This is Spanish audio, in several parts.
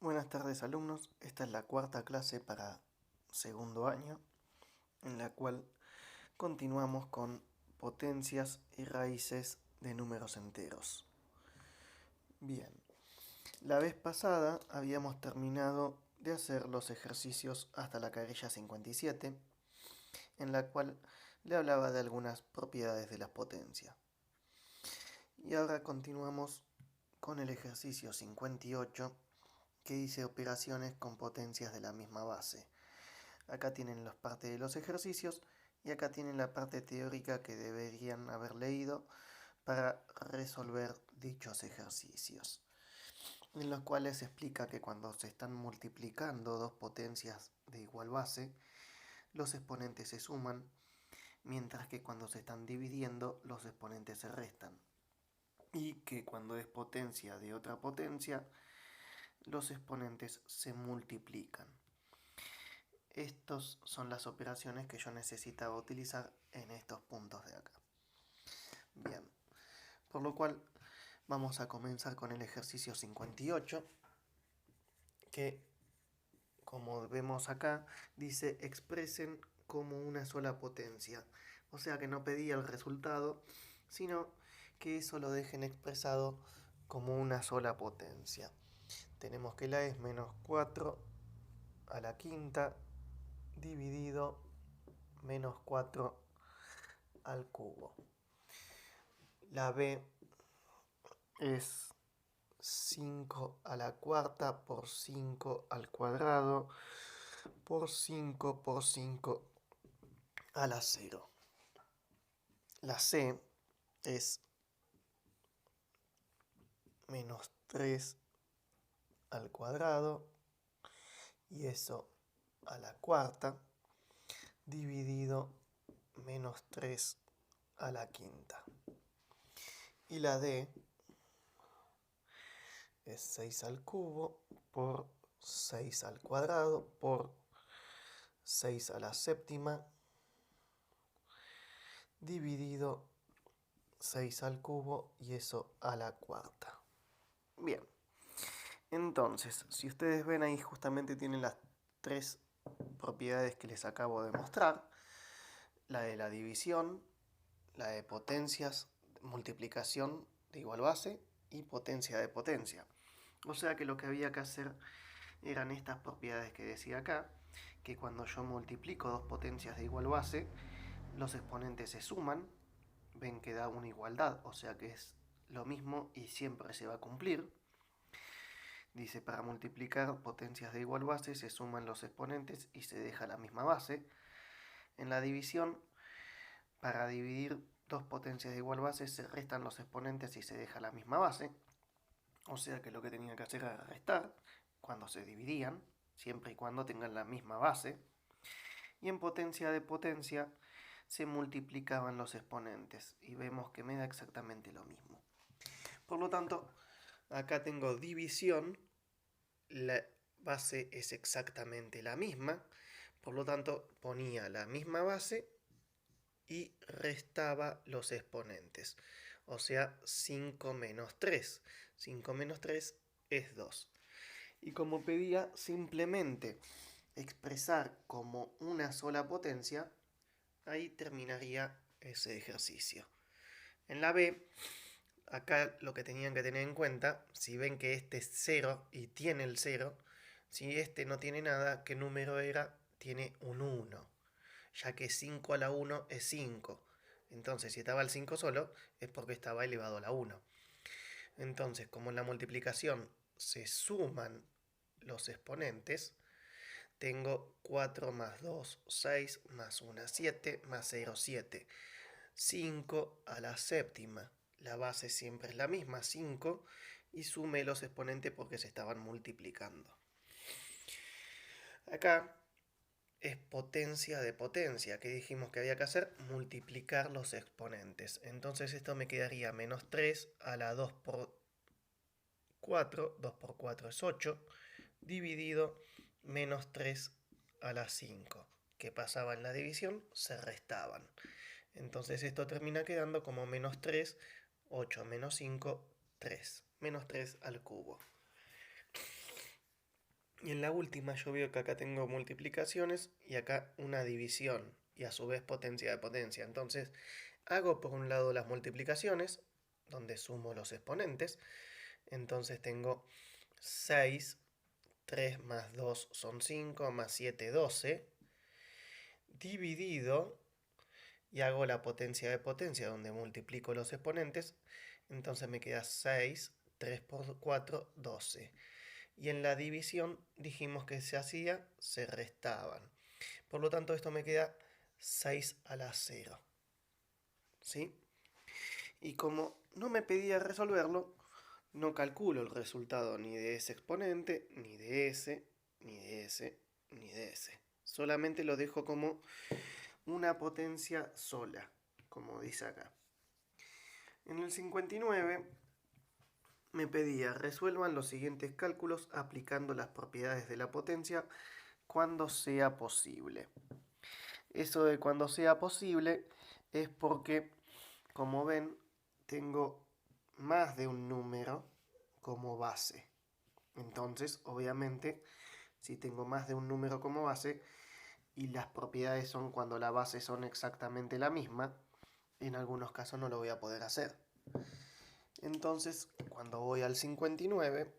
Buenas tardes alumnos, esta es la cuarta clase para segundo año, en la cual continuamos con potencias y raíces de números enteros. Bien, la vez pasada habíamos terminado de hacer los ejercicios hasta la carilla 57, en la cual le hablaba de algunas propiedades de las potencias. Y ahora continuamos con el ejercicio 58, que dice operaciones con potencias de la misma base. Acá tienen las partes de los ejercicios y acá tienen la parte teórica que deberían haber leído para resolver dichos ejercicios, en los cuales se explica que cuando se están multiplicando dos potencias de igual base, los exponentes se suman, mientras que cuando se están dividiendo, los exponentes se restan. Y que cuando es potencia de otra potencia, los exponentes se multiplican. Estas son las operaciones que yo necesitaba utilizar en estos puntos de acá. Bien, por lo cual vamos a comenzar con el ejercicio 58, que como vemos acá, dice expresen como una sola potencia. O sea que no pedía el resultado, sino que eso lo dejen expresado como una sola potencia. Tenemos que la es menos 4 a la quinta dividido menos 4 al cubo. La b es 5 a la cuarta por 5 al cuadrado por 5 por 5 a la 0. La c es menos 3 al cuadrado y eso a la cuarta dividido menos 3 a la quinta. Y la d es 6 al cubo por 6 al cuadrado por 6 a la séptima dividido 6 al cubo y eso a la cuarta. Bien, entonces, si ustedes ven ahí justamente tienen las tres propiedades que les acabo de mostrar. La de la división, la de potencias, multiplicación de igual base y potencia de potencia. O sea que lo que había que hacer eran estas propiedades que decía acá, que cuando yo multiplico dos potencias de igual base, los exponentes se suman, ven que da una igualdad, o sea que es lo mismo y siempre se va a cumplir. Dice, para multiplicar potencias de igual base se suman los exponentes y se deja la misma base. En la división, para dividir dos potencias de igual base se restan los exponentes y se deja la misma base. O sea que lo que tenía que hacer era restar cuando se dividían, siempre y cuando tengan la misma base. Y en potencia de potencia se multiplicaban los exponentes y vemos que me da exactamente lo mismo. Por lo tanto, acá tengo división, la base es exactamente la misma, por lo tanto ponía la misma base y restaba los exponentes. O sea, 5 menos 3. 5 menos 3 es 2. Y como pedía simplemente expresar como una sola potencia, ahí terminaría ese ejercicio. En la B, acá lo que tenían que tener en cuenta, si ven que este es 0 y tiene el 0, si este no tiene nada, ¿qué número era? Tiene un 1, ya que 5 a la 1 es 5. Entonces, si estaba el 5 solo, es porque estaba elevado a la 1. Entonces, como en la multiplicación se suman los exponentes, tengo 4 más 2, 6, más 1, 7, más 0, 7. 5 a la séptima. La base siempre es la misma, 5, y sumé los exponentes porque se estaban multiplicando. Acá es potencia de potencia. ¿Qué dijimos que había que hacer? Multiplicar los exponentes. Entonces esto me quedaría menos 3 a la 2 por 4. 2 por 4 es 8. Dividido menos 3 a la 5. ¿Qué pasaba en la división? Se restaban. Entonces esto termina quedando como menos 3, 8 menos 5, 3. Menos 3 al cubo. Y en la última yo veo que acá tengo multiplicaciones y acá una división y a su vez potencia de potencia. Entonces hago por un lado las multiplicaciones, donde sumo los exponentes. Entonces tengo 6, 3 más 2 son 5, más 7, 12, dividido, y hago la potencia de potencia, donde multiplico los exponentes. Entonces me queda 6, 3 por 4, 12. Y en la división dijimos que se hacía, se restaban. Por lo tanto, esto me queda 6 a la 0. ¿Sí? Y como no me pedía resolverlo, no calculo el resultado ni de ese exponente, ni de ese, ni de ese, ni de ese. Solamente lo dejo como una potencia sola, como dice acá. En el 59 me pedía resuelvan los siguientes cálculos aplicando las propiedades de la potencia cuando sea posible. Eso de cuando sea posible es porque, como ven, tengo más de un número como base. Entonces, obviamente, si tengo más de un número como base y las propiedades son cuando la base son exactamente la misma, en algunos casos no lo voy a poder hacer. Entonces, cuando voy al 59,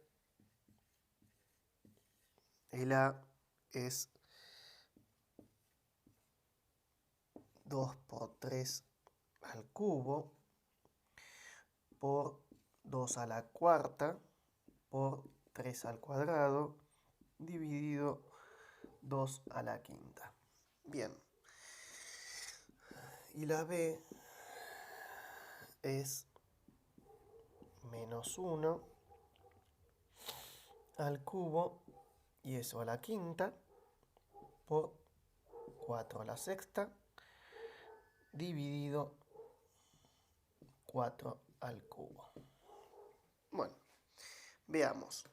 el A es 2 por 3 al cubo por 2 a la cuarta por 3 al cuadrado dividido 2 a la quinta. Bien. Y la B es menos 1 al cubo y eso a la quinta por 4 a la sexta dividido 4 al cubo. Bueno, veamos.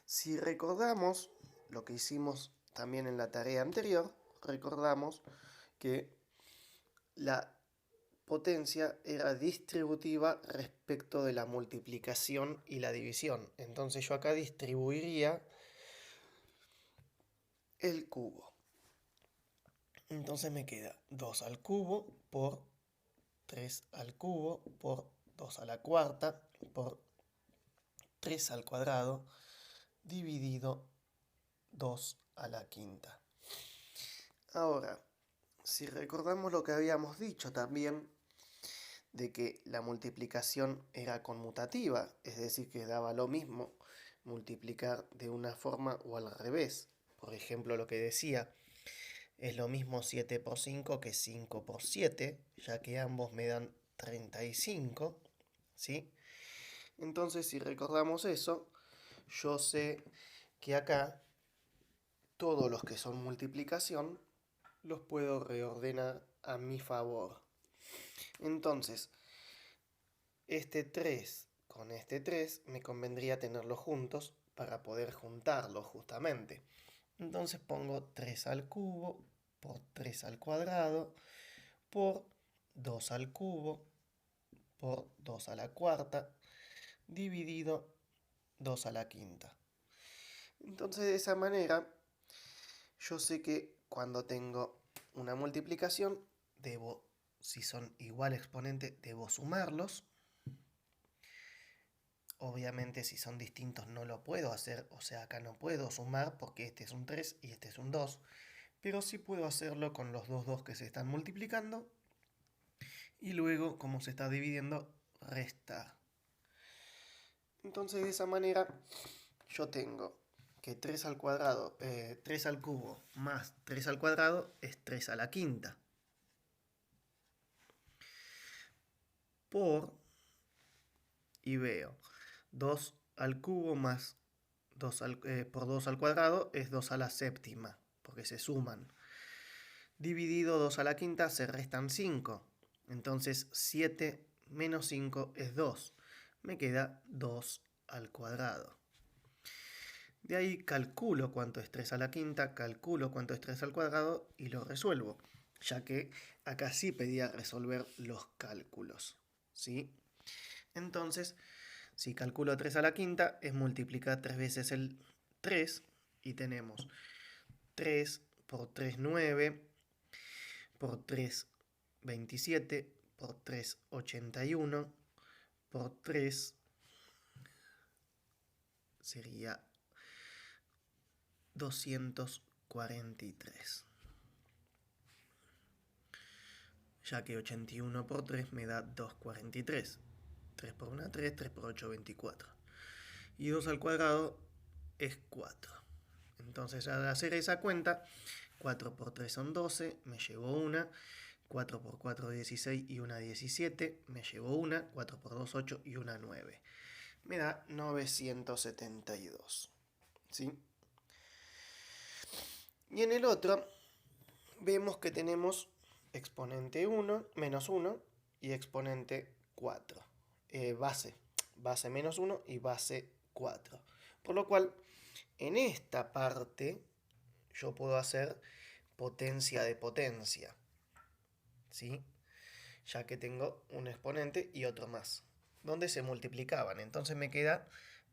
Si recordamos lo que hicimos también en la tarea anterior, recordamos que la potencia era distributiva respecto de la multiplicación y la división. Entonces yo acá distribuiría el cubo. Entonces me queda 2 al cubo por 3 al cubo por 2 a la cuarta por 3 al cuadrado dividido 2 a la quinta. Ahora, si recordamos lo que habíamos dicho también, de que la multiplicación era conmutativa, es decir, que daba lo mismo multiplicar de una forma o al revés. Por ejemplo, lo que decía, es lo mismo 7 por 5 que 5 por 7, ya que ambos me dan 35, ¿sí? Entonces, si recordamos eso, yo sé que acá todos los que son multiplicación los puedo reordenar a mi favor. Entonces, este 3 con este 3 me convendría tenerlos juntos para poder juntarlos justamente. Entonces pongo 3 al cubo por 3 al cuadrado por 2 al cubo por 2 a la cuarta dividido 2 a la quinta. Entonces de esa manera yo sé que cuando tengo una multiplicación debo, si son igual exponente, debo sumarlos. Obviamente si son distintos no lo puedo hacer, o sea acá no puedo sumar porque este es un 3 y este es un 2, pero sí puedo hacerlo con los dos 2 que se están multiplicando y luego, como se está dividiendo, restar. Entonces de esa manera yo tengo que 3 al cuadrado, 3 al cubo más 3 al cuadrado es 3 a la quinta. Y veo 2 al cubo más 2 por 2 al cuadrado es 2 a la séptima, porque se suman. Dividido 2 a la quinta se restan 5. Entonces 7 menos 5 es 2. Me queda 2 al cuadrado. De ahí calculo cuánto es 3 a la quinta, calculo cuánto es 3 al cuadrado y lo resuelvo, ya que acá sí pedía resolver los cálculos, ¿sí? Entonces, si calculo 3 a la quinta, es multiplicar 3 veces el 3, Y tenemos 3 por 3, 9, por 3, 27, por 3, 81, por 3 sería 243. Ya que 81 por 3 me da 243. 3 por 1, 3, 3 por 8, 24. Y 2 al cuadrado es 4. Entonces al hacer esa cuenta, 4 por 3 son 12, me llevo una. 4 por 4, 16 y una 17, me llevo una. 4 por 2, 8 y una 9. Me da 972. ¿Sí? Y en el otro vemos que tenemos exponente 1, menos 1 y exponente 4. Base menos 1 y base 4. Por lo cual, en esta parte yo puedo hacer potencia de potencia, ¿sí? Ya que tengo un exponente y otro más, donde se multiplicaban. Entonces me queda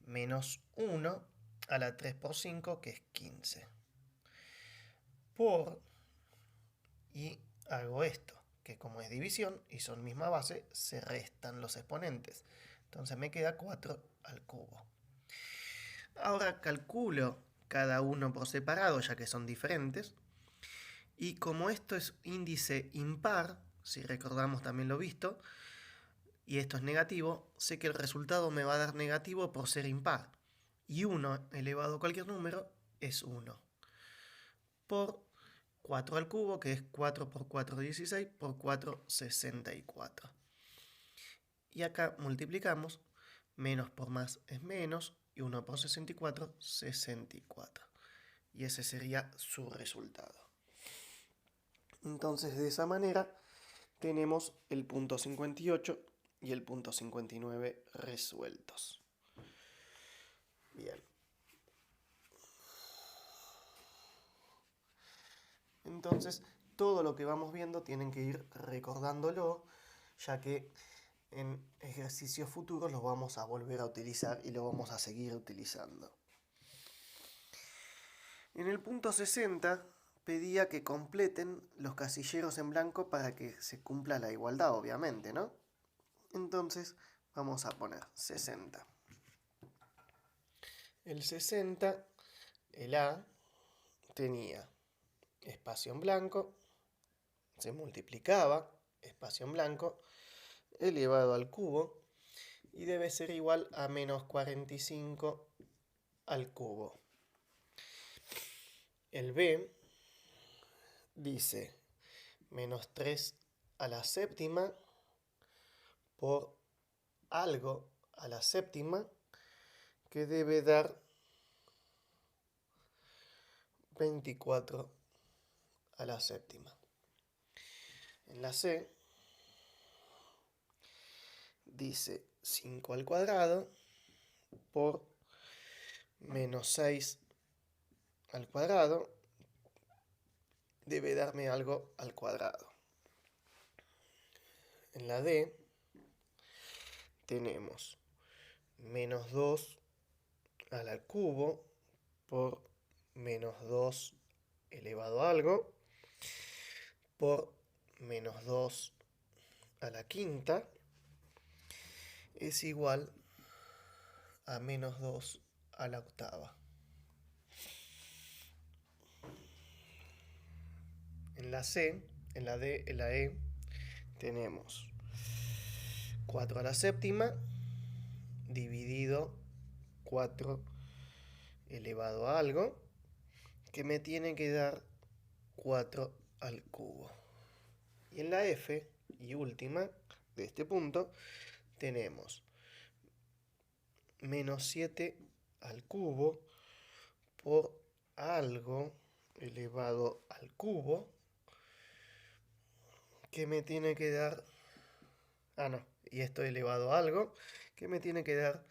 menos 1 a la 3 por 5, que es 15. Y hago esto, que como es división y son misma base, se restan los exponentes. Entonces me queda 4 al cubo. Ahora calculo cada uno por separado, ya que son diferentes. Y como esto es índice impar, si recordamos también lo visto, y esto es negativo, sé que el resultado me va a dar negativo por ser impar. Y 1 elevado a cualquier número es 1. Por 4 al cubo, que es 4 por 4, 16, por 4, 64. Y acá multiplicamos, menos por más es menos, y 1 por 64, 64. Y ese sería su resultado. Entonces, de esa manera, tenemos el punto 58 y el punto 59 resueltos. Bien. Entonces, todo lo que vamos viendo tienen que ir recordándolo, ya que en ejercicios futuros los vamos a volver a utilizar y lo vamos a seguir utilizando. En el punto 60 pedía que completen los casilleros en blanco para que se cumpla la igualdad, obviamente, ¿no? Entonces vamos a poner 60. El 60, el A, tenía espacio en blanco, se multiplicaba, espacio en blanco, elevado al cubo, y debe ser igual a menos 45 al cubo. El B dice menos 3 a la séptima por algo a la séptima, que debe dar 24 a la séptima. En la C dice 5 al cuadrado por menos 6 al cuadrado, debe darme algo al cuadrado. En la D tenemos menos 2 al cubo por menos 2 elevado a algo por menos 2 a la quinta es igual a menos 2 a la octava. En la C, en la D, en la E tenemos 4 a la séptima dividido 4 elevado a algo, que me tiene que dar 4 al cubo. Y en la F, y última de este punto, tenemos menos 7 al cubo por algo elevado al cubo, que me tiene que dar... y esto elevado a algo, que me tiene que dar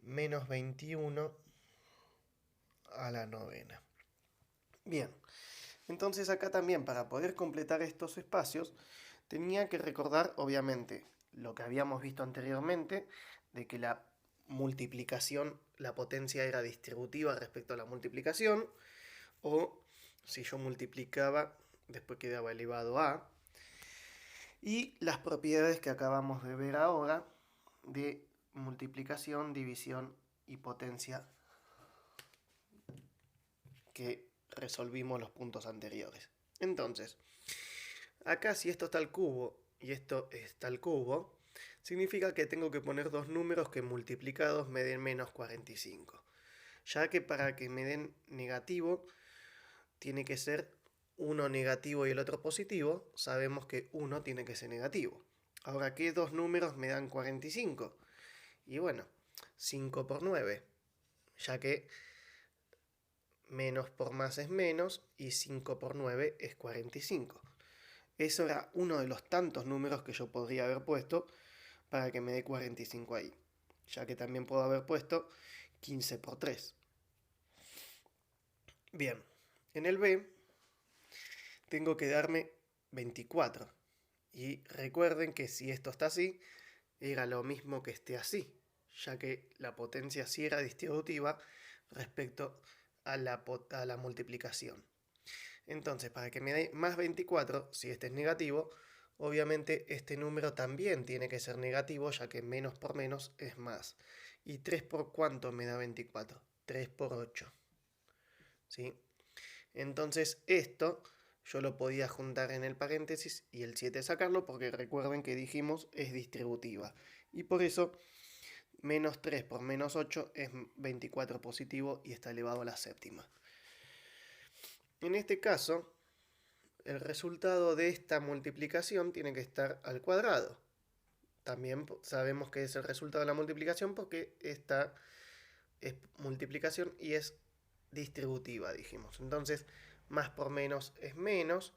menos 21 a la novena. Bien, entonces acá también, para poder completar estos espacios, tenía que recordar, obviamente, lo que habíamos visto anteriormente, de que la multiplicación, la potencia era distributiva respecto a la multiplicación, o si yo multiplicaba, después quedaba elevado a. Y las propiedades que acabamos de ver ahora de multiplicación, división y potencia que resolvimos los puntos anteriores. Entonces, acá si esto está al cubo y esto está al cubo, significa que tengo que poner dos números que multiplicados me den menos 45. Ya que para que me den negativo, tiene que ser uno negativo y el otro positivo. Sabemos que uno tiene que ser negativo. Ahora, ¿qué dos números me dan 45? Y bueno, 5 por 9, ya que menos por más es menos y 5 por 9 es 45. Eso era uno de los tantos números que yo podría haber puesto para que me dé 45 ahí, ya que también puedo haber puesto 15 por 3. Bien, en el B tengo que darme 24. Y recuerden que si esto está así, era lo mismo que esté así, ya que la potencia sí era distributiva respecto a la multiplicación. Entonces, para que me dé más 24, si este es negativo, obviamente este número también tiene que ser negativo, ya que menos por menos es más. ¿Y 3 por cuánto me da 24? 3 por 8. ¿Sí? Entonces esto yo lo podía juntar en el paréntesis y el 7 sacarlo, porque recuerden que dijimos es distributiva. Y por eso menos 3 por menos 8 es 24 positivo y está elevado a la séptima. En este caso, el resultado de esta multiplicación tiene que estar al cuadrado. También sabemos que es el resultado de la multiplicación porque esta es multiplicación y es distributiva, dijimos. Entonces, más por menos es menos,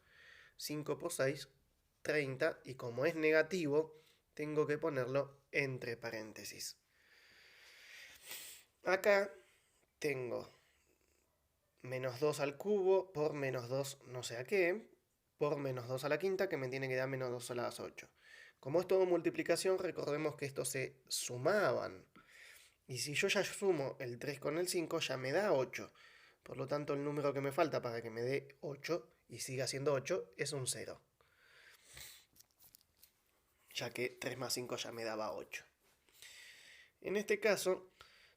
5 por 6, 30, y como es negativo, tengo que ponerlo entre paréntesis. Acá tengo menos 2 al cubo por menos 2 no sé a qué, por menos 2 a la quinta, que me tiene que dar menos 2 a las 8. Como es todo multiplicación, recordemos que estos se sumaban. Y si yo ya sumo el 3 con el 5, ya me da 8. Por lo tanto, el número que me falta para que me dé 8 y siga siendo 8 es un 0. Ya que 3 más 5 ya me daba 8. En este caso,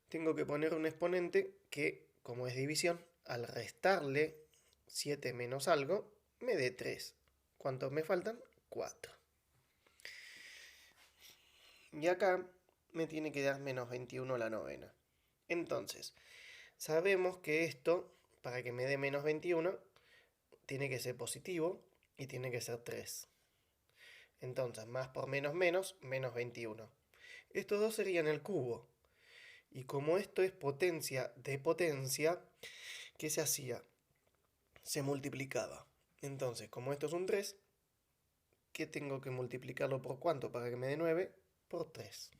tengo que poner un exponente que, como es división, al restarle 7 menos algo, me dé 3. ¿Cuántos me faltan? 4. Y acá me tiene que dar menos 21 la novena. Entonces, sabemos que esto, para que me dé menos 21, tiene que ser positivo y tiene que ser 3. Entonces, más por menos menos, menos 21. Estos dos serían el cubo. Y como esto es potencia de potencia, ¿qué se hacía? Se multiplicaba. Entonces, como esto es un 3, ¿qué tengo que multiplicarlo por cuánto para que me dé 9? Por 3.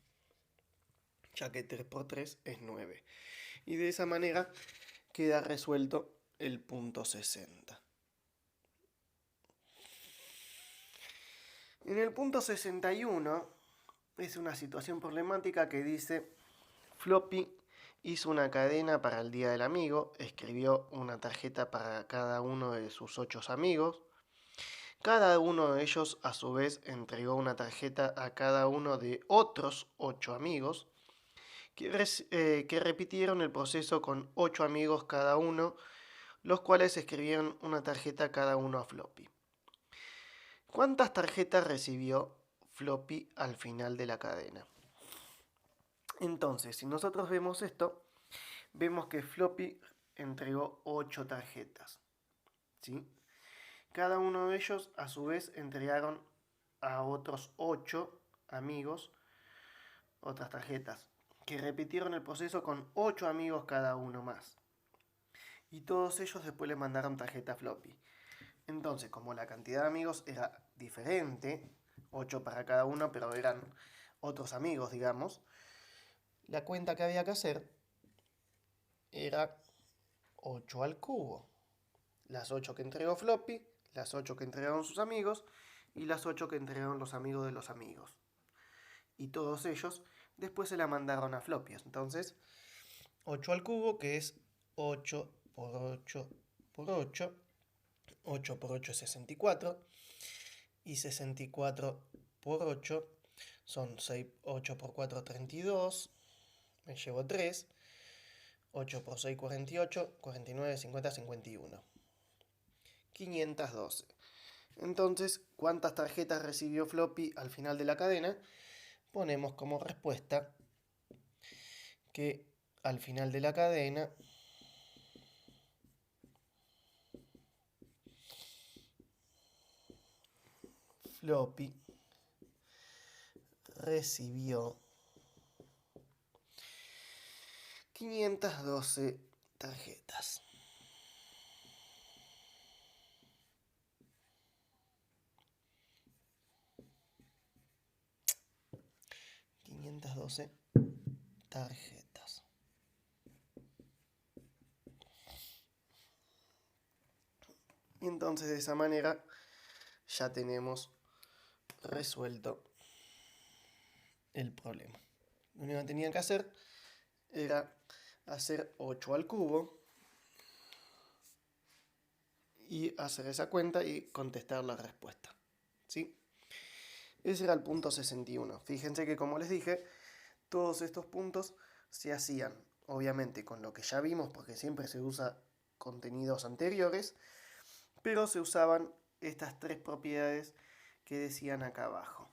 Ya que 3 por 3 es 9. Y de esa manera queda resuelto el punto 60. En el punto 61 es una situación problemática que dice: Floppy hizo una cadena para el Día del Amigo, escribió una tarjeta para cada uno de sus 8 amigos. Cada uno de ellos a su vez entregó una tarjeta a cada uno de otros 8 amigos que repitieron el proceso con 8 amigos cada uno, los cuales escribieron una tarjeta cada uno a Floppy. ¿Cuántas tarjetas recibió Floppy al final de la cadena? Entonces, si nosotros vemos esto, vemos que Floppy entregó 8 tarjetas, ¿sí? Cada uno de ellos a su vez entregaron a otros 8 amigos otras tarjetas, que repitieron el proceso con 8 amigos cada uno más. Y todos ellos después le mandaron tarjeta a Floppy. Entonces, como la cantidad de amigos era diferente, 8 para cada uno, pero eran otros amigos, digamos, la cuenta que había que hacer era 8 al cubo. Las 8 que entregó Floppy, las 8 que entregaron sus amigos y las 8 que entregaron los amigos de los amigos. Y todos ellos después se la mandaron a floppy. Entonces, 8 al cubo, que es 8 por 8 por 8. 8 por 8 es 64. Y 64 por 8 son 6, 8 por 4, 32. Me llevo 3. 8 por 6, 48. 49, 50, 51. 512. Entonces, ¿cuántas tarjetas recibió floppy al final de la cadena? Ponemos como respuesta que al final de la cadena floppy recibió 512 tarjetas. Tarjetas. Y entonces de esa manera ya tenemos resuelto el problema. Lo único que tenían que hacer era hacer 8 al cubo y hacer esa cuenta y contestar la respuesta. ¿Sí? Ese era el punto 61. Fíjense que, como les dije, todos estos puntos se hacían, obviamente, con lo que ya vimos, porque siempre se usa contenidos anteriores, pero se usaban estas tres propiedades que decían acá abajo,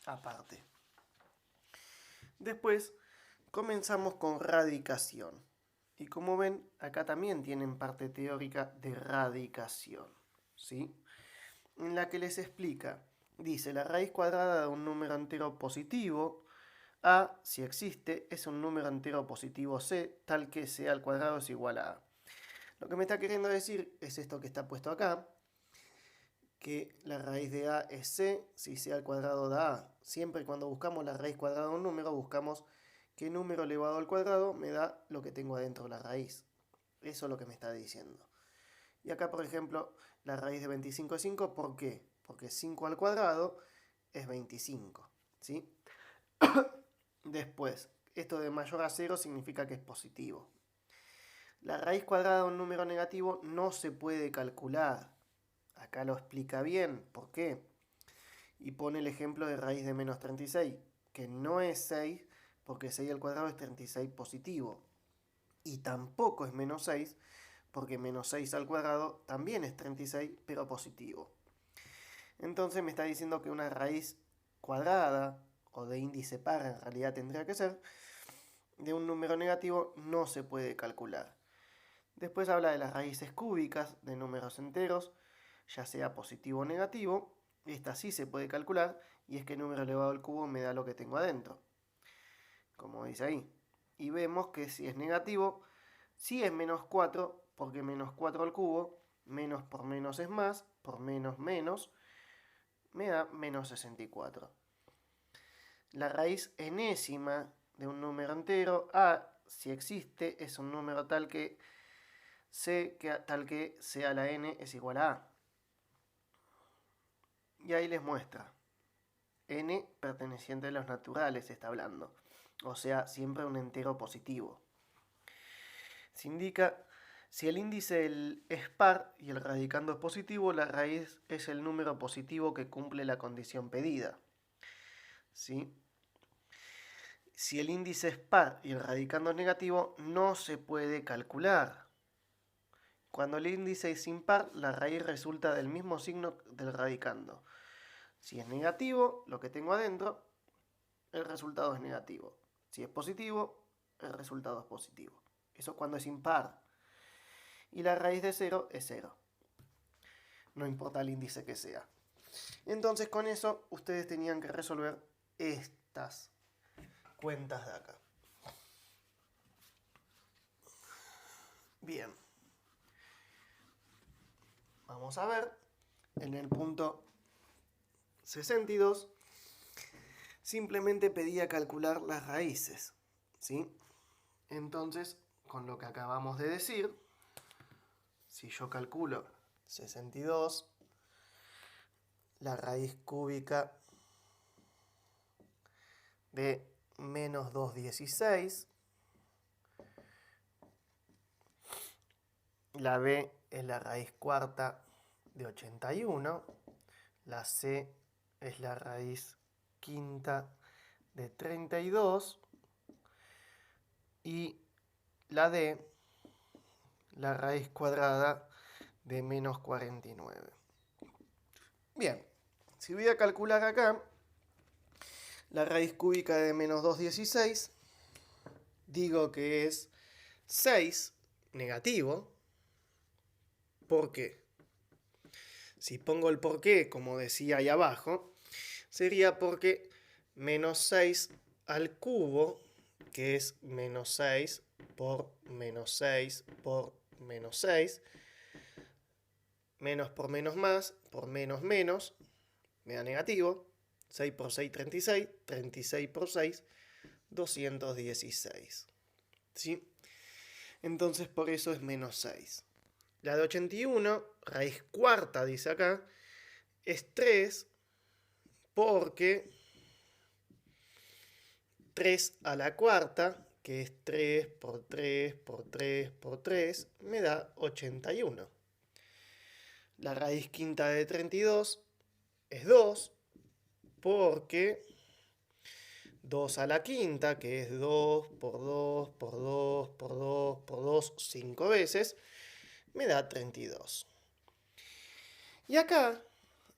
aparte. Después comenzamos con radicación. Y como ven, acá también tienen parte teórica de radicación, ¿sí? En la que les explica, dice, la raíz cuadrada de un número entero positivo A, si existe, es un número entero positivo C, tal que C al cuadrado es igual a A. Lo que me está queriendo decir es esto que está puesto acá, que la raíz de A es C, si C al cuadrado da A. Siempre cuando buscamos la raíz cuadrada de un número, buscamos qué número elevado al cuadrado me da lo que tengo adentro de la raíz. Eso es lo que me está diciendo. Y acá, por ejemplo, la raíz de 25 es 5, ¿por qué? Porque 5 al cuadrado es 25, ¿sí? Después, esto de mayor a 0 significa que es positivo. La raíz cuadrada de un número negativo no se puede calcular. Acá lo explica bien. ¿Por qué? Y pone el ejemplo de raíz de menos 36, que no es 6, porque 6 al cuadrado es 36 positivo. Y tampoco es menos 6, porque menos 6 al cuadrado también es 36, pero positivo. Entonces me está diciendo que una raíz cuadrada, o de índice par en realidad tendría que ser, de un número negativo no se puede calcular. Después habla de las raíces cúbicas de números enteros, ya sea positivo o negativo. Esta sí se puede calcular, y es que el número elevado al cubo me da lo que tengo adentro, como dice ahí. Y vemos que si es negativo, sí es menos 4, porque menos 4 al cubo, menos por menos es más, por menos menos, me da menos 64. La raíz enésima de un número entero, A, si existe, es un número tal que C a la n es igual a A. Y ahí les muestra. N perteneciente a los naturales está hablando. O sea, siempre un entero positivo. Se indica, si el índice es par y el radicando es positivo, la raíz es el número positivo que cumple la condición pedida. ¿Sí? Si el índice es par y el radicando es negativo, no se puede calcular. Cuando el índice es impar, la raíz resulta del mismo signo del radicando. Si es negativo, lo que tengo adentro, el resultado es negativo. Si es positivo, el resultado es positivo. Eso es cuando es impar. Y la raíz de 0 es 0. No importa el índice que sea. Entonces con eso ustedes tenían que resolver estas cuentas de acá. Bien. Vamos a ver en el punto 62. Simplemente pedía calcular las raíces, ¿sí? Entonces, con lo que acabamos de decir, si yo calculo 62, la raíz cúbica de menos 2,16. La B es la raíz cuarta de 81. La C es la raíz quinta de 32. Y la D, la raíz cuadrada de menos 49. Bien, si voy a calcular acá la raíz cúbica de menos 2,16, digo que es 6 negativo. ¿Por qué? Si pongo el por qué, como decía ahí abajo, sería porque menos 6 al cubo, que es menos 6 por menos 6 por menos 6, menos por menos más, por menos menos, me da negativo. 6 por 6, 36. 36 por 6, 216. ¿Sí? Entonces por eso es menos 6. La de 81, raíz cuarta, dice acá, es 3 porque 3 a la cuarta, que es 3 por 3 por 3 por 3, me da 81. La raíz quinta de 32 es 2 porque 2 a la quinta, que es 2 por 2 por 2 por 2 por 2, 5 veces, me da 32. Y acá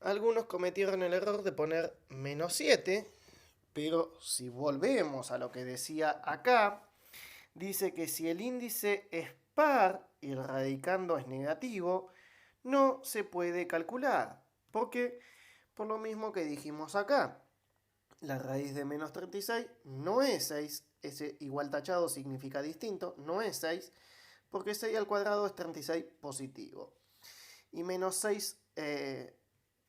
algunos cometieron el error de poner menos 7, pero si volvemos a lo que decía acá, dice que si el índice es par y el radicando es negativo, no se puede calcular. ¿Por qué? Por lo mismo que dijimos acá. La raíz de menos 36 no es 6, ese igual tachado significa distinto, no es 6, porque 6 al cuadrado es 36 positivo. Y menos 6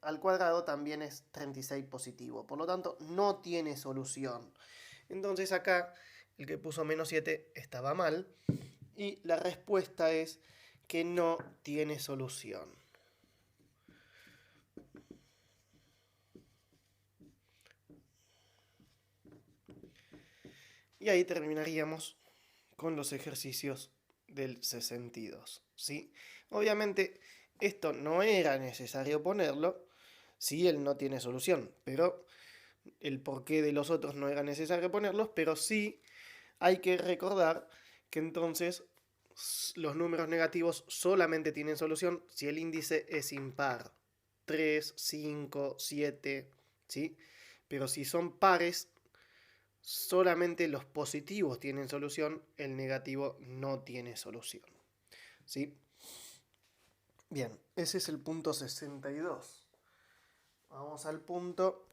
al cuadrado también es 36 positivo. Por lo tanto, no tiene solución. Entonces acá el que puso menos 7 estaba mal. Y la respuesta es que no tiene solución. Y ahí terminaríamos con los ejercicios del 62. ¿Sí? Obviamente esto no era necesario ponerlo si él no tiene solución, pero el porqué de los otros no era necesario ponerlos, pero sí hay que recordar que entonces los números negativos solamente tienen solución si el índice es impar. 3, 5, 7, ¿sí? Pero si son pares, solamente los positivos tienen solución, el negativo no tiene solución, ¿sí? Bien, ese es el punto 62. Vamos al punto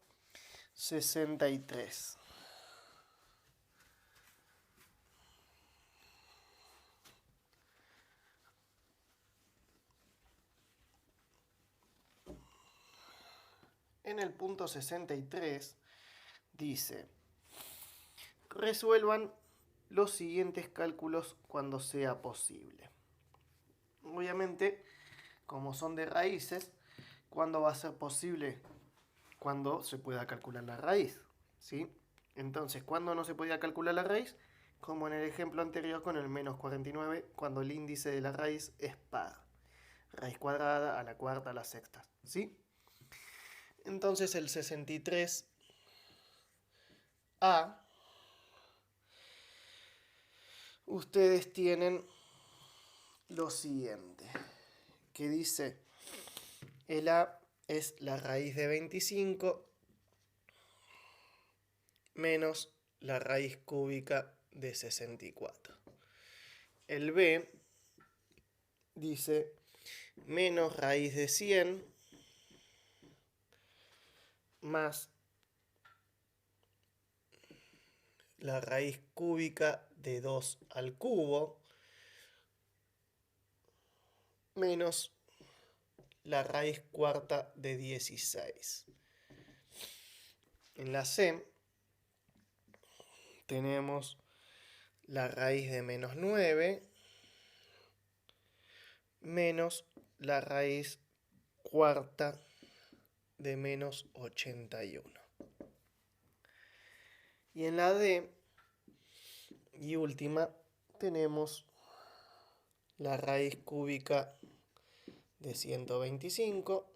63. En el punto 63 dice: resuelvan los siguientes cálculos cuando sea posible. Obviamente, como son de raíces, ¿cuándo va a ser posible? Cuando se pueda calcular la raíz, ¿sí? Entonces, ¿cuándo no se podía calcular la raíz? Como en el ejemplo anterior con el menos 49, cuando el índice de la raíz es par. Raíz cuadrada a la cuarta a la sexta, ¿sí? Entonces el 63A ustedes tienen lo siguiente, que dice, el A es la raíz de 25 menos la raíz cúbica de 64. El B dice menos raíz de 100 más la raíz cúbica de 2 al cubo menos la raíz cuarta de 16. En la C tenemos la raíz de menos 9 menos la raíz cuarta de menos 81. Y en la D y última tenemos la raíz cúbica de 125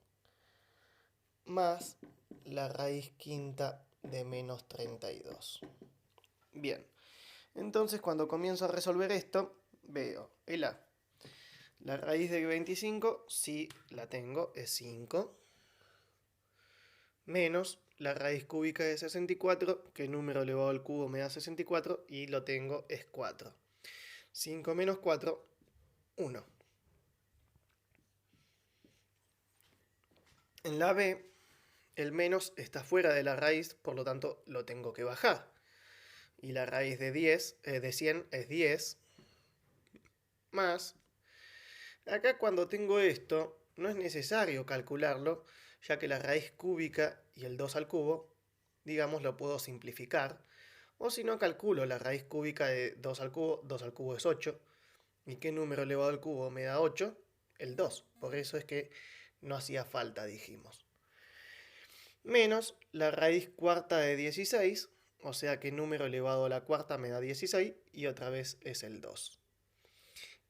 más la raíz quinta de menos 32. Bien, entonces cuando comienzo a resolver esto, veo el A. La raíz de 25, sí la tengo, es 5. Menos la raíz cúbica de 64, que número elevado al cubo me da 64, y lo tengo, es 4. 5 menos 4, 1. En la B, el menos está fuera de la raíz, por lo tanto lo tengo que bajar. Y la raíz de 100 es 10, más. Acá cuando tengo esto, no es necesario calcularlo, ya que la raíz cúbica y el 2 al cubo, digamos, lo puedo simplificar. O si no, calculo la raíz cúbica de 2 al cubo es 8. ¿Y qué número elevado al cubo me da 8? El 2. Por eso es que no hacía falta, dijimos. Menos la raíz cuarta de 16, o sea que número elevado a la cuarta me da 16 y otra vez es el 2.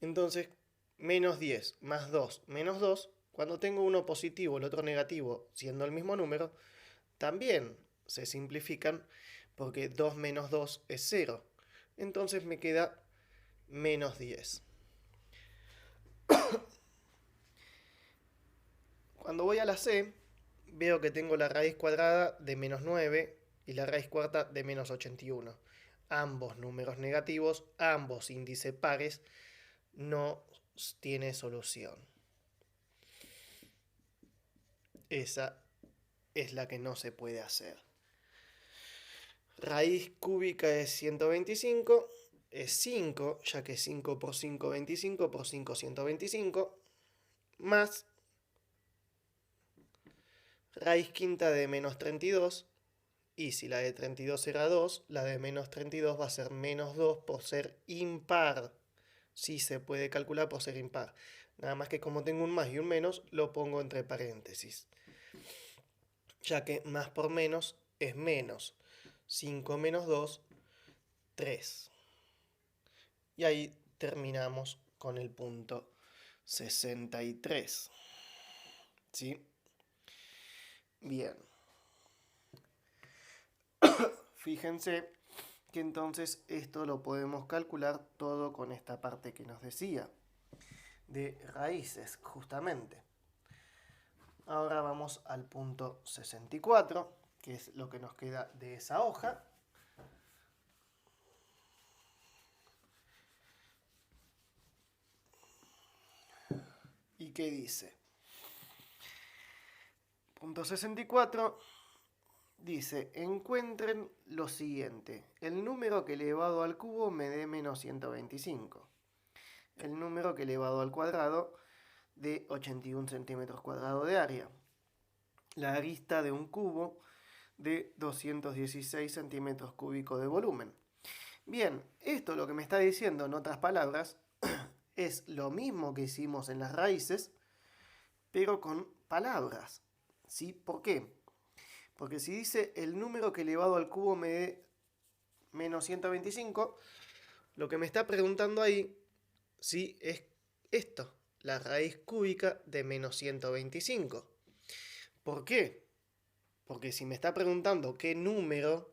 Entonces, menos 10 más 2 menos 2, cuando tengo uno positivo y el otro negativo siendo el mismo número, también se simplifican porque 2 menos 2 es 0. Entonces me queda menos 10. Cuando voy a la C, veo que tengo la raíz cuadrada de menos 9 y la raíz cuarta de menos 81. Ambos números negativos, ambos índices pares, no tiene solución. Esa es la que no se puede hacer. Raíz cúbica de 125 es 5, ya que 5 por 5, 25, por 5, 125, más raíz quinta de menos 32, y si la de 32 era 2, la de menos 32 va a ser menos 2 por ser impar. Sí se puede calcular por ser impar. Nada más que como tengo un más y un menos, lo pongo entre paréntesis. Ya que más por menos es menos. 5 menos 2, 3. Y ahí terminamos con el punto 63. ¿Sí? Bien. Fíjense que entonces esto lo podemos calcular todo con esta parte que nos decía, de raíces, justamente. Ahora vamos al punto 64, que es lo que nos queda de esa hoja. ¿Y qué dice? Punto 64 dice, encuentren lo siguiente, el número que elevado al cubo me dé menos 125, el número que elevado al cuadrado de 81 centímetros cuadrados de área, la arista de un cubo de 216 centímetros cúbicos de volumen. Bien, esto lo que me está diciendo, en otras palabras, es lo mismo que hicimos en las raíces, pero con palabras. ¿Sí? ¿Por qué? Porque si dice el número que elevado al cubo me dé menos 125, lo que me está preguntando ahí, sí, es esto, la raíz cúbica de menos 125. ¿Por qué? Porque si me está preguntando qué número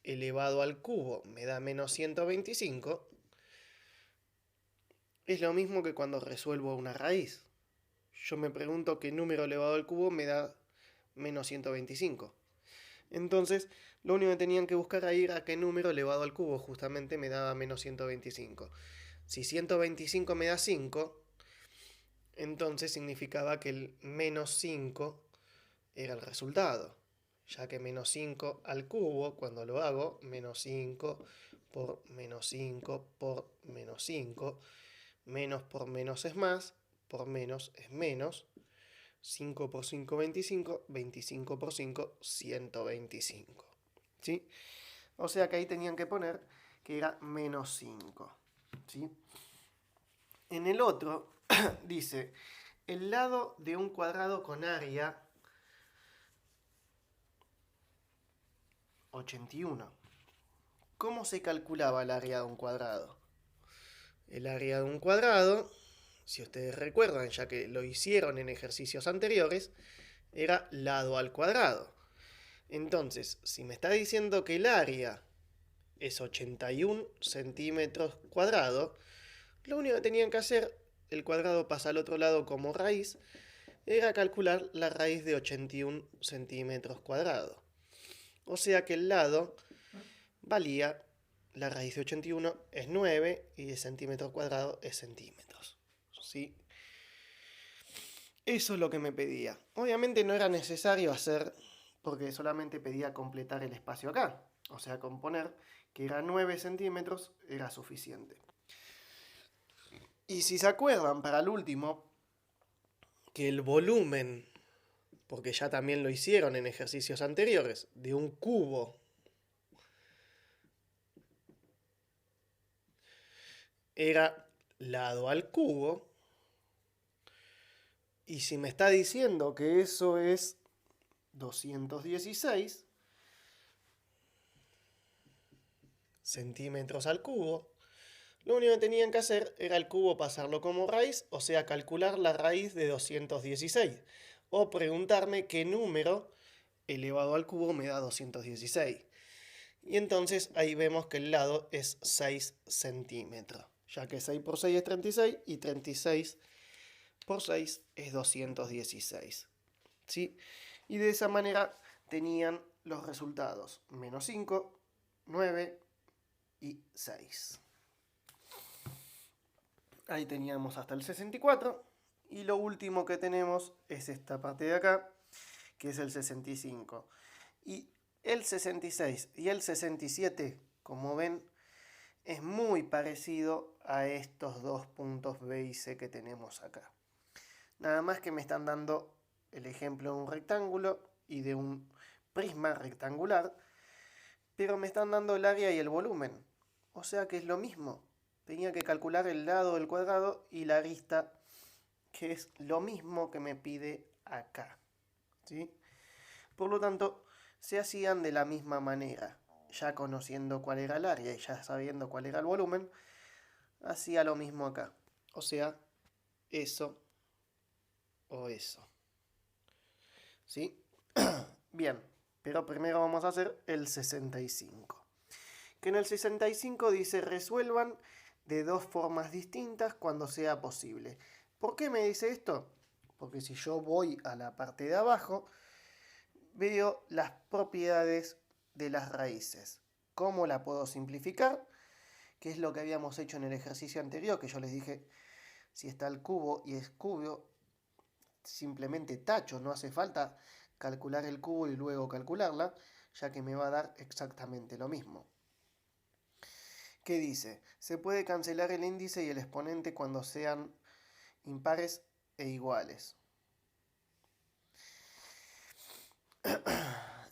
elevado al cubo me da menos 125, es lo mismo que cuando resuelvo una raíz. Yo me pregunto qué número elevado al cubo me da menos 125. Entonces, lo único que tenían que buscar ahí era qué número elevado al cubo justamente me daba menos 125. Si 125 me da 5, entonces significaba que el menos 5 era el resultado, ya que menos 5 al cubo, cuando lo hago, menos 5 por menos 5 por menos 5, menos por menos es más, por menos es menos, 5 por 5, 25, 25 por 5, 125. ¿Sí? O sea que ahí tenían que poner que era menos 5. ¿Sí? En el otro dice, el lado de un cuadrado con área 81. ¿Cómo se calculaba el área de un cuadrado? El área de un cuadrado, si ustedes recuerdan, ya que lo hicieron en ejercicios anteriores, era lado al cuadrado. Entonces, si me está diciendo que el área es 81 centímetros cuadrados, lo único que tenían que hacer, el cuadrado pasa al otro lado como raíz, era calcular la raíz de 81 centímetros cuadrados. O sea que el lado valía, la raíz de 81 es 9 y de centímetros cuadrados es centímetros. ¿Sí? Eso es lo que me pedía. Obviamente no era necesario hacer, porque solamente pedía completar el espacio acá. O sea, con poner que era 9 centímetros era suficiente. Y si se acuerdan, para el último, que el volumen, porque ya también lo hicieron en ejercicios anteriores, de un cubo era lado al cubo, y si me está diciendo que eso es 216 centímetros al cubo, lo único que tenían que hacer era el cubo pasarlo como raíz, o sea, calcular la raíz de 216, o preguntarme qué número elevado al cubo me da 216. Y entonces ahí vemos que el lado es 6 centímetros, ya que 6 por 6 es 36 y 36 por 6 es 216. ¿Sí? Y de esa manera tenían los resultados: menos 5, 9 y 6. Ahí teníamos hasta el 64. Y lo último que tenemos es esta parte de acá, que es el 65. Y el 66 y el 67, como ven, es muy parecido a estos dos puntos B y C que tenemos acá. Nada más que me están dando el ejemplo de un rectángulo y de un prisma rectangular, pero me están dando el área y el volumen. O sea que es lo mismo. Tenía que calcular el lado del cuadrado y la arista, que es lo mismo que me pide acá. ¿Sí? Por lo tanto, se hacían de la misma manera. Ya conociendo cuál era el área y ya sabiendo cuál era el volumen, hacía lo mismo acá. O sea, eso o eso. ¿Sí? Bien, pero primero vamos a hacer el 65. Que en el 65 dice: resuelvan de dos formas distintas cuando sea posible. ¿Por qué me dice esto? Porque si yo voy a la parte de abajo, veo las propiedades de las raíces. ¿Cómo la puedo simplificar? Que es lo que habíamos hecho en el ejercicio anterior, que yo les dije, si está el cubo y es cubo, simplemente tacho, no hace falta calcular el cubo y luego calcularla, ya que me va a dar exactamente lo mismo. ¿Qué dice? Se puede cancelar el índice y el exponente cuando sean impares e iguales.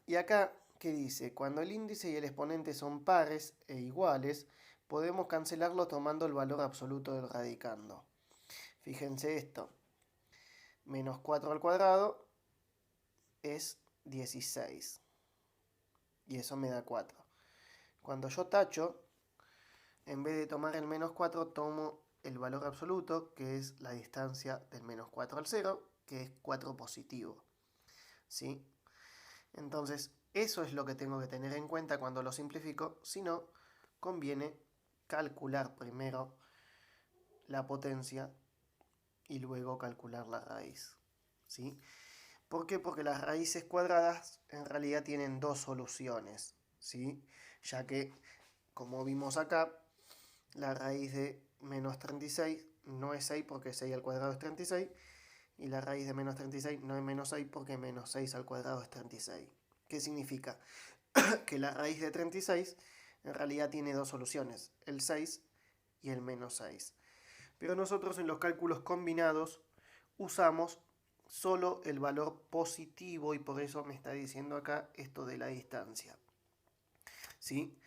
Y acá, ¿qué dice? Cuando el índice y el exponente son pares e iguales, podemos cancelarlo tomando el valor absoluto del radicando. Fíjense esto. Menos 4 al cuadrado es 16. Y eso me da 4. Cuando yo tacho, en vez de tomar el menos 4, tomo el valor absoluto, que es la distancia del menos 4 al 0, que es 4 positivo. ¿Sí? Entonces, eso es lo que tengo que tener en cuenta cuando lo simplifico. Si no, conviene calcular primero la potencia y luego calcular la raíz. ¿Sí? ¿Por qué? Porque las raíces cuadradas en realidad tienen dos soluciones. ¿Sí? Ya que, como vimos acá, la raíz de menos 36 no es 6 porque 6 al cuadrado es 36. Y la raíz de menos 36 no es menos 6 porque menos 6 al cuadrado es 36. ¿Qué significa? Que la raíz de 36 en realidad tiene dos soluciones, el 6 y el menos 6. Pero nosotros en los cálculos combinados usamos solo el valor positivo y por eso me está diciendo acá esto de la distancia. ¿Sí?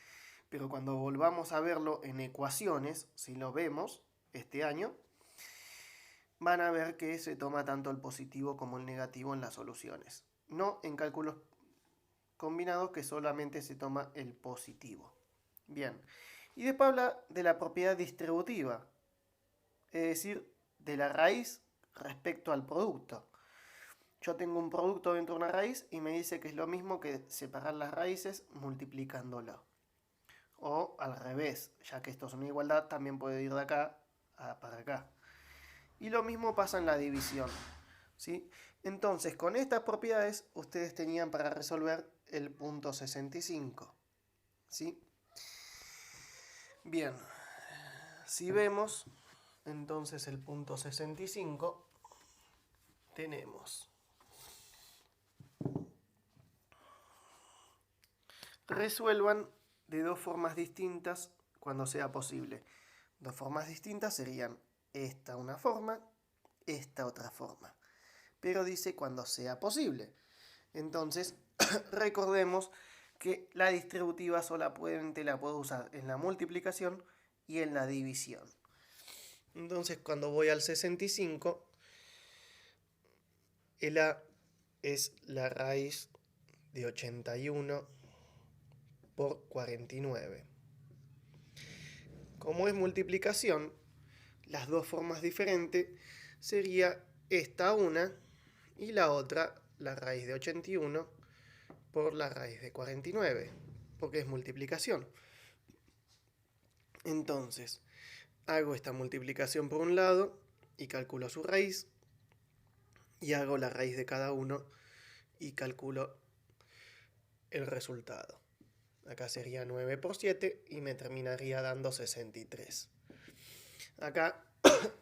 Pero cuando volvamos a verlo en ecuaciones, si lo vemos este año, van a ver que se toma tanto el positivo como el negativo en las soluciones. No en cálculos combinados que solamente se toma el positivo. Bien, y después habla de la propiedad distributiva, es decir, de la raíz respecto al producto. Yo tengo un producto dentro de una raíz y me dice que es lo mismo que separar las raíces multiplicándolo. O al revés, ya que esto es una igualdad, también puede ir de acá para acá. Y lo mismo pasa en la división, ¿sí? Entonces, con estas propiedades, ustedes tenían para resolver el punto 65, ¿sí? Bien, si vemos, entonces el punto 65, tenemos resuelvan de dos formas distintas cuando sea posible. Dos formas distintas serían esta una forma, esta otra forma. Pero dice cuando sea posible. Entonces, recordemos que la distributiva solamente la puedo usar en la multiplicación y en la división. Entonces, cuando voy al 65, el A es la raíz de 81 por 49. Como es multiplicación, las dos formas diferentes sería esta una y la otra la raíz de 81 por la raíz de 49, porque es multiplicación. Entonces, hago esta multiplicación por un lado y calculo su raíz, y hago la raíz de cada uno y calculo el resultado. Acá sería 9 por 7 y me terminaría dando 63. Acá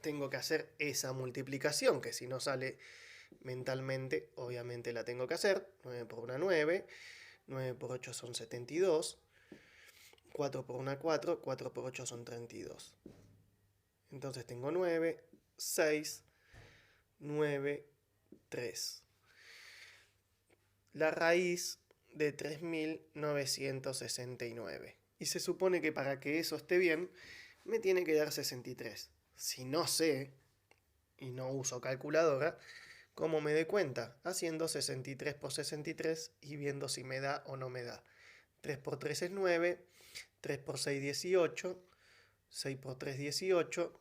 tengo que hacer esa multiplicación, que si no sale mentalmente, obviamente la tengo que hacer. 9 por 1, 9. 9 por 8 son 72. 4 por 1, 4. 4 por 8 son 32. Entonces tengo 9, 6, 9, 3. La raíz de 3969. Y se supone que para que eso esté bien, me tiene que dar 63. Si no sé, y no uso calculadora, ¿cómo me doy cuenta? Haciendo 63 por 63 y viendo si me da o no me da. 3 por 3 es 9, 3 por 6 18, 6 por 3 18,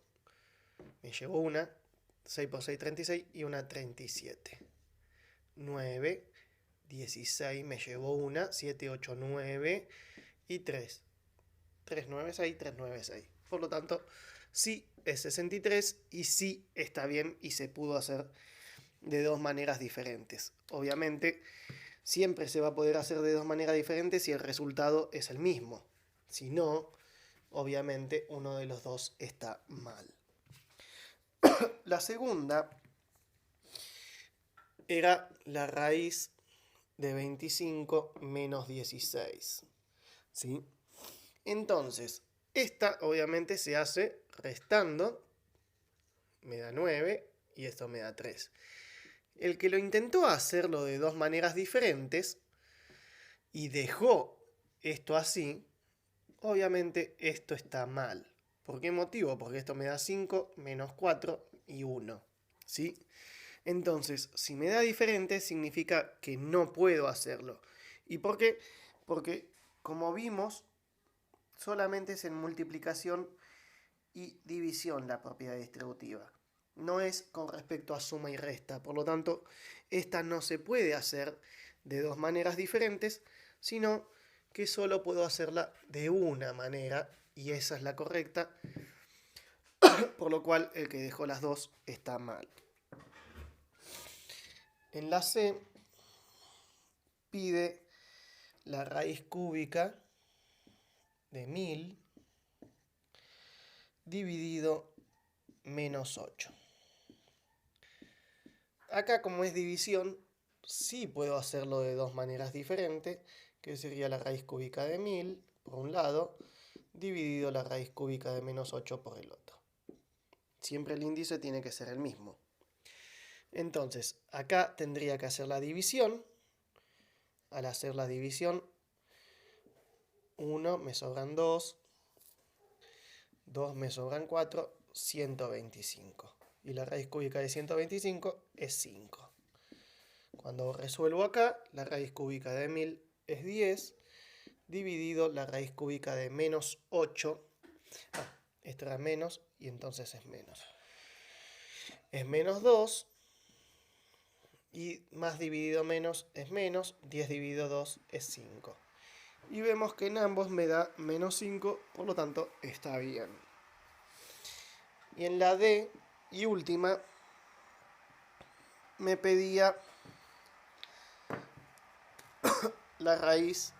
me llevo una, 6 por 6 36 y una 37. 9, 16, me llevo una, 7, 8, 9 y 3. 3, 9, 6, 3, 9, 6. Por lo tanto, sí es 63 y sí está bien y se pudo hacer de dos maneras diferentes. Obviamente, siempre se va a poder hacer de dos maneras diferentes si el resultado es el mismo. Si no, obviamente uno de los dos está mal. La segunda era la raíz de 25 menos 16. ¿Sí? Entonces, esta obviamente se hace restando, me da 9 y esto me da 3. El que lo intentó hacerlo de dos maneras diferentes y dejó esto así, obviamente esto está mal. ¿Por qué motivo? Porque esto me da 5 menos 4 y 1. ¿Sí? Entonces, si me da diferente, significa que no puedo hacerlo. ¿Y por qué? Porque, como vimos, solamente es en multiplicación y división la propiedad distributiva. No es con respecto a suma y resta. Por lo tanto, esta no se puede hacer de dos maneras diferentes, sino que solo puedo hacerla de una manera, y esa es la correcta, por lo cual el que dejó las dos está mal. En la C pide la raíz cúbica de 1000 dividido menos 8. Acá, como es división, sí puedo hacerlo de dos maneras diferentes, que sería la raíz cúbica de 1000 por un lado, dividido la raíz cúbica de menos 8 por el otro. Siempre el índice tiene que ser el mismo. Entonces, acá tendría que hacer la división. Al hacer la división, 1 me sobran 2, 2 me sobran 4, 125. Y la raíz cúbica de 125 es 5. Cuando resuelvo acá, la raíz cúbica de 1000 es 10, dividido la raíz cúbica de menos 8. Esto era menos y entonces es menos. Es menos 2 y más dividido menos es menos, 10 dividido 2 es 5. Y vemos que en ambos me da menos 5, por lo tanto está bien. Y en la D y última me pedía la raíz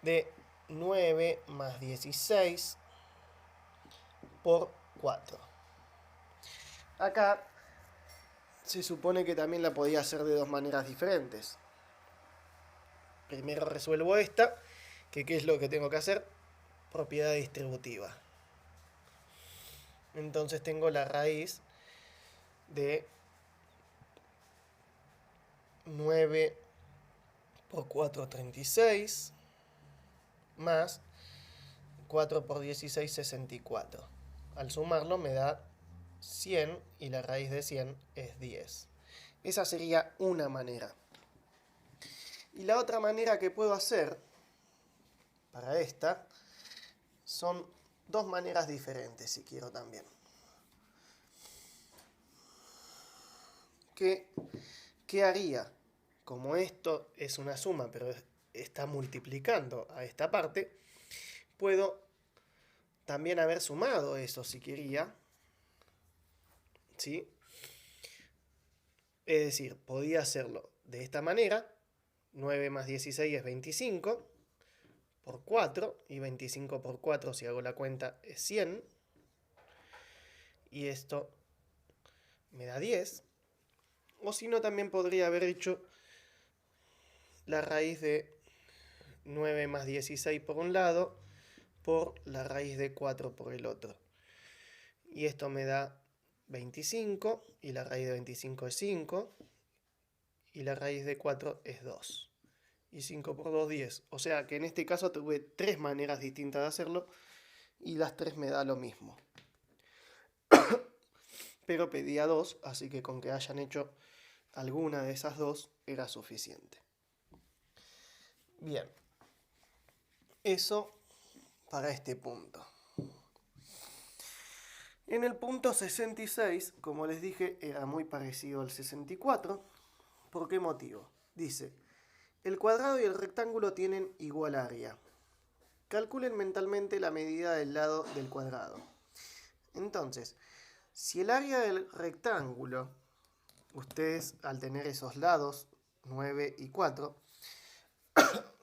de 9 más 16 por 4. Acá se supone que también la podía hacer de dos maneras diferentes. Primero resuelvo esta, que ¿qué es lo que tengo que hacer? Propiedad distributiva. Entonces tengo la raíz de 9 por 4, 36, más 4 por 16, 64. Al sumarlo me da 100 y la raíz de 100 es 10. Esa sería una manera. Y la otra manera que puedo hacer para esta son dos maneras diferentes, si quiero también. ¿Qué haría? Como esto es una suma, pero está multiplicando a esta parte, puedo también haber sumado eso si quería, ¿sí? Es decir, podía hacerlo de esta manera. 9 más 16 es 25 por 4, y 25 por 4, si hago la cuenta, es 100. Y esto me da 10. O si no, también podría haber hecho la raíz de 9 más 16 por un lado, por la raíz de 4 por el otro. Y esto me da 25, y la raíz de 25 es 5, y la raíz de 4 es 2. Y 5 por 2, 10. O sea que en este caso tuve tres maneras distintas de hacerlo, y las tres me da lo mismo. Pero pedía dos, así que con que hayan hecho alguna de esas dos era suficiente. Bien, eso para este punto. En el punto 66, como les dije, era muy parecido al 64. ¿Por qué motivo? Dice, el cuadrado y el rectángulo tienen igual área. Calculen mentalmente la medida del lado del cuadrado. Entonces, si el área del rectángulo, ustedes al tener esos lados, 9 y 4,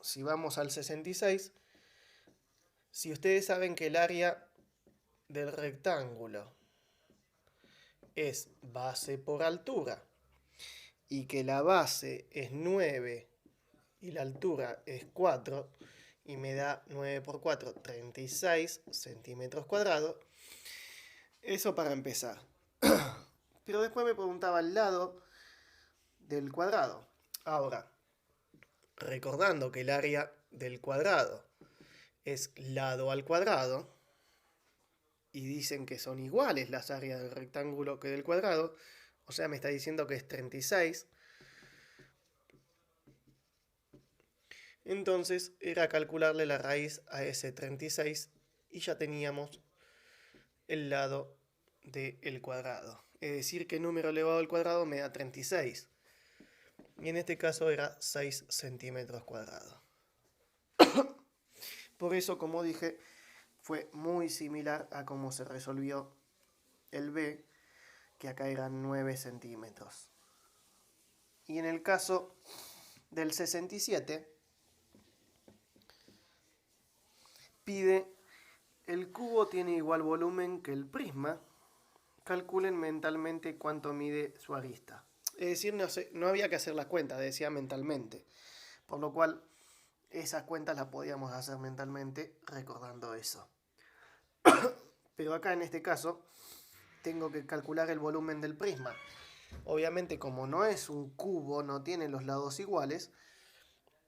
si vamos al 66, si ustedes saben que el área del rectángulo es base por altura y que la base es 9 y la altura es 4 y me da 9 por 4, 36 centímetros cuadrados, eso para empezar. Pero después me preguntaba el lado del cuadrado. Ahora, recordando que el área del cuadrado es lado al cuadrado, y dicen que son iguales las áreas del rectángulo que del cuadrado, o sea, me está diciendo que es 36. Entonces era calcularle la raíz a ese 36 y ya teníamos el lado del cuadrado. Es decir, que número elevado al cuadrado me da 36. Y en este caso era 6 centímetros cuadrados. Por eso, como dije, fue muy similar a cómo se resolvió el B, que acá eran 9 centímetros. Y en el caso del 67, pide el cubo tiene igual volumen que el prisma. Calculen mentalmente cuánto mide su arista. Es decir, no había que hacer la cuenta, decía mentalmente. Por lo cual, esas cuentas las podíamos hacer mentalmente recordando eso. Pero acá en este caso, tengo que calcular el volumen del prisma. Obviamente, como no es un cubo, no tiene los lados iguales,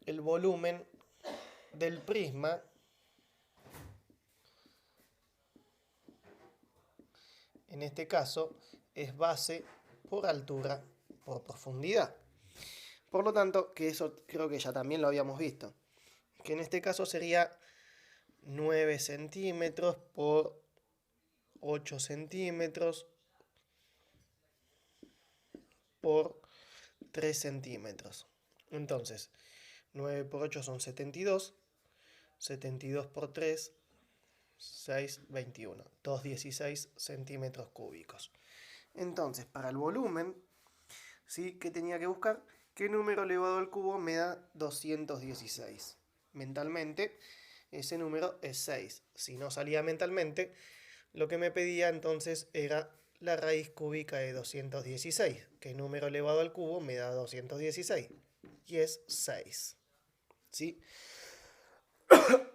el volumen del prisma en este caso es base por altura por profundidad. Por lo tanto, que eso creo que ya también lo habíamos visto. Que en este caso sería 9 centímetros por 8 centímetros por 3 centímetros. Entonces, 9 por 8 son 72. 72 por 3, 6, 21. 216 centímetros cúbicos. Entonces, para el volumen, ¿sí? ¿Qué tenía que buscar? ¿Qué número elevado al cubo me da 216? Mentalmente, ese número es 6. Si no salía mentalmente, lo que me pedía entonces era la raíz cúbica de 216. ¿Qué número elevado al cubo me da 216? Y es 6. ¿Sí?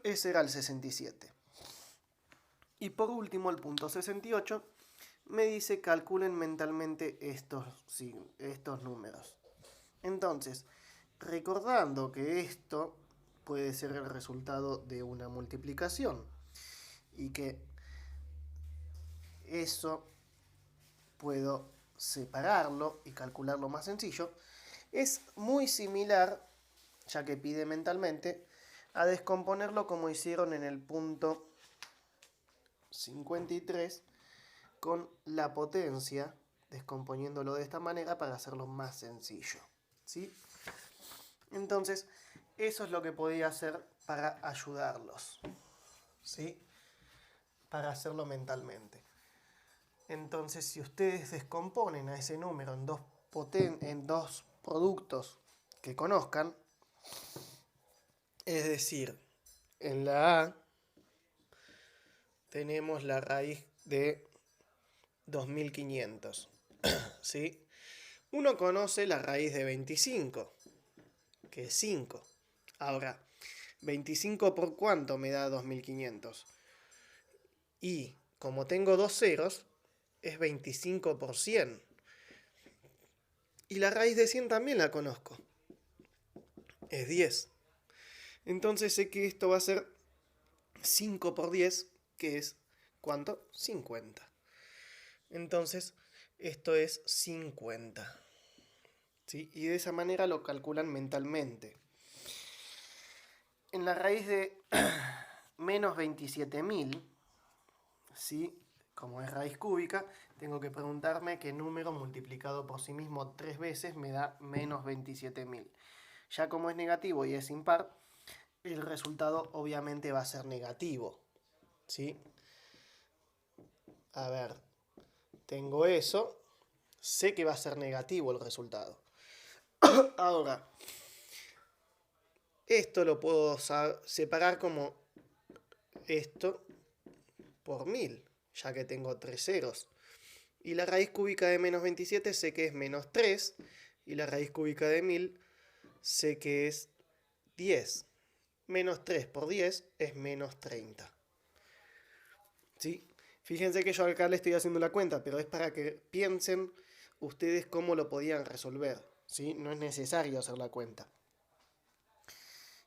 Ese era el 67. Y por último, el punto 68 me dice calculen mentalmente estos números. Entonces, recordando que esto puede ser el resultado de una multiplicación y que eso puedo separarlo y calcularlo más sencillo, es muy similar, ya que pide mentalmente, a descomponerlo como hicieron en el punto 53 con la potencia, descomponiéndolo de esta manera para hacerlo más sencillo, ¿sí? Entonces, eso es lo que podía hacer para ayudarlos, ¿sí? Para hacerlo mentalmente. Entonces, si ustedes descomponen a ese número en dos productos que conozcan, es decir, en la A tenemos la raíz de 2500, ¿sí? Uno conoce la raíz de 25, que es 5. Ahora, 25 por cuánto me da 2500. Y como tengo dos ceros, es 25 por 100. Y la raíz de 100 también la conozco. Es 10. Entonces sé que esto va a ser 5 por 10, que es ¿cuánto? 50. Entonces, esto es 50. ¿Sí? Y de esa manera lo calculan mentalmente. En la raíz de menos 27.000, ¿sí? Como es raíz cúbica, tengo que preguntarme qué número multiplicado por sí mismo 3 veces me da menos 27.000. Ya como es negativo y es impar, el resultado obviamente va a ser negativo, ¿sí? A ver, tengo eso, sé que va a ser negativo el resultado. Ahora, esto lo puedo separar como esto por 1000, ya que tengo 3 ceros. Y la raíz cúbica de menos 27 sé que es menos 3, y la raíz cúbica de 1000 sé que es 10. Menos 3 por 10 es menos 30. ¿Sí? Fíjense que yo acá le estoy haciendo la cuenta, pero es para que piensen ustedes cómo lo podían resolver, ¿sí? No es necesario hacer la cuenta.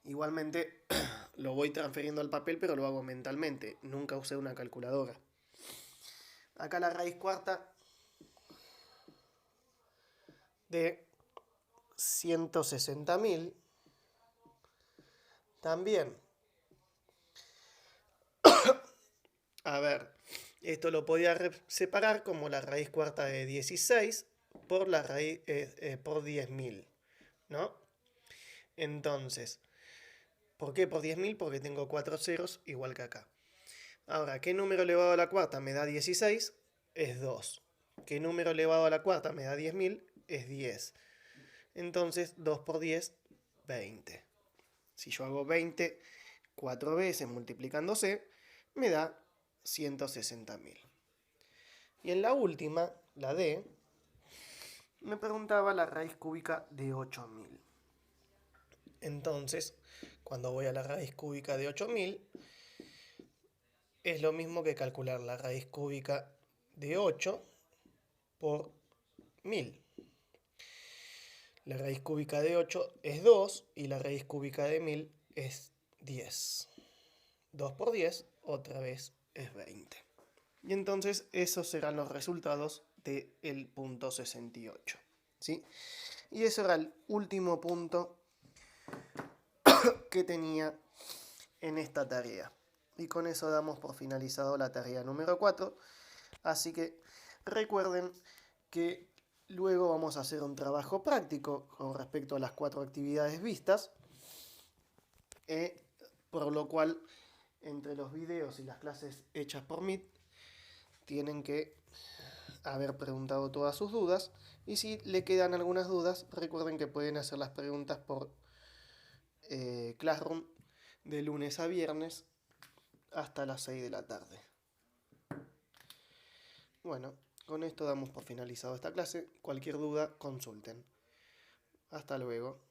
Igualmente lo voy transfiriendo al papel, pero lo hago mentalmente. Nunca usé una calculadora. Acá la raíz cuarta de 160.000 también. A ver, esto lo podía separar como la raíz cuarta de 16 por la raíz por 10.000, ¿no? Entonces, ¿por qué por 10.000? Porque tengo 4 ceros igual que acá. Ahora, ¿qué número elevado a la cuarta me da 16? Es 2. ¿Qué número elevado a la cuarta me da 10.000? Es 10. Entonces, 2 por 10, 20. Si yo hago 20 4 veces multiplicándose, me da 160.000. Y en la última, la D, me preguntaba la raíz cúbica de 8.000. Entonces, cuando voy a la raíz cúbica de 8.000, es lo mismo que calcular la raíz cúbica de 8 por 1000. La raíz cúbica de 8 es 2 y la raíz cúbica de 1000 es 10. 2 por 10 otra vez es 20. Y entonces esos serán los resultados del punto 68. ¿Sí? Y eso era el último punto que tenía en esta tarea. Y con eso damos por finalizado la tarea número 4. Así que recuerden que luego vamos a hacer un trabajo práctico con respecto a las 4 actividades vistas. Por lo cual, entre los videos y las clases hechas por Meet, tienen que haber preguntado todas sus dudas. Y si le quedan algunas dudas, recuerden que pueden hacer las preguntas por Classroom de lunes a viernes hasta las 6 de la tarde. Bueno, con esto damos por finalizado esta clase. Cualquier duda, consulten. Hasta luego.